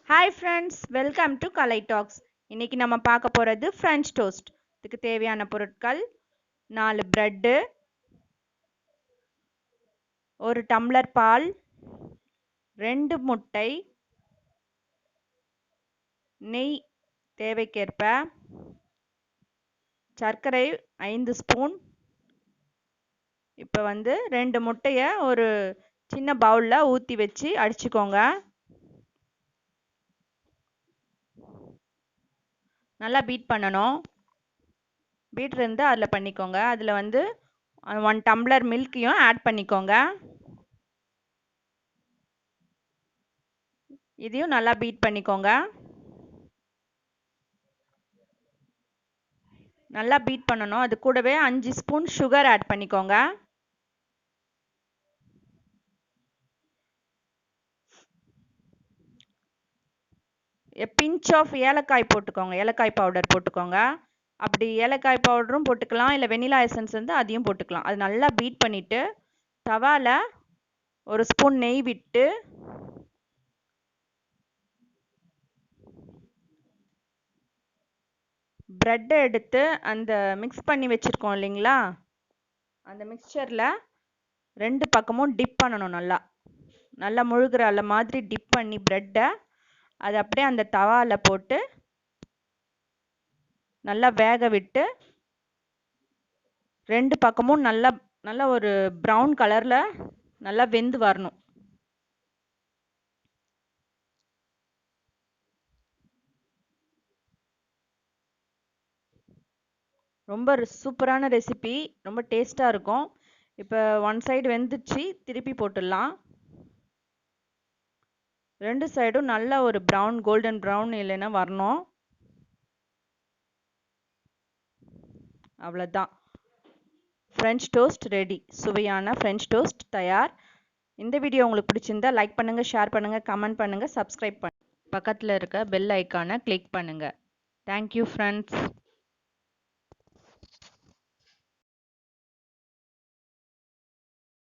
Hi friends, welcome to Kalai Talks. இன்னைக்கு நம்ம பார்க்க போறது French toast. இதுக்கு தேவையான பொருட்கள் 4 பிரெட், ஒரு டம்ளர் பால், 2 முட்டை, நெய் தேவைக்கேற்ப, சர்க்கரை 5 ஸ்பூன். இப்போ 2 முட்டையை ஒரு சின்ன பவுல்ல ஊற்றி வச்சு அடிச்சுக்கோங்க. நல்லா பீட் பண்ணணும். பீட் இருந்து அதில் பண்ணிக்கோங்க. அதில் 1 டம்ளர் மில்க்கையும் ஆட் பண்ணிக்கோங்க. இதையும் நல்லா பீட் பண்ணிக்கோங்க. நல்லா பீட் பண்ணணும். அது கூடவே 5 ஸ்பூன் சுகர் ஆட் பண்ணிக்கோங்க. பிஞ்ச் ஆஃப் ஏலக்காய் போட்டுக்கோங்க. ஏலக்காய் பவுடர் போட்டுக்கோங்க. அப்படி ஏலக்காய் பவுடரும் போட்டுக்கலாம், இல்லை வெனிலா எசன்ஸ் அதையும் போட்டுக்கலாம். அது நல்லா பீட் பண்ணிவிட்டு தவால ஒரு ஸ்பூன் நெய் விட்டு ப்ரெட்டை எடுத்து அந்த மிக்ஸ் பண்ணி வச்சுருக்கோம் இல்லைங்களா, அந்த மிக்சரில் 2 பக்கமும் டிப் பண்ணணும். நல்லா நல்லா முழுகிற மாதிரி டிப் பண்ணி ப்ரெட்டை அது அப்படியே அந்த தவாவில் போட்டு நல்லா வேக விட்டு 2 பக்கமும் நல்லா நல்லா ஒரு ப்ரௌன் கலரில் நல்லா வெந்து வரணும். ரொம்ப சூப்பரான ரெசிபி, ரொம்ப டேஸ்ட்டாக இருக்கும். இப்போ 1 சைடு வெந்துச்சு, திருப்பி போட்டுடலாம். 2 சைடும் நல்ல ஒரு ப்ரௌன், கோல்டன் ப்ரௌன் இல்லைன்னா வரணும். அவ்வளோதான், ஃப்ரெஞ்ச் டோஸ்ட் ரெடி. சுவையான ஃப்ரெஞ்ச் டோஸ்ட் தயார். இந்த வீடியோ உங்களுக்கு பிடிச்சிருந்தா லைக் பண்ணுங்கள், ஷேர் பண்ணுங்கள், கமெண்ட் பண்ணுங்கள், சப்ஸ்கிரைப் பண்ணுங்கள். பக்கத்தில் இருக்க பெல் ஐக்கானை கிளிக் பண்ணுங்கள். Thank you friends.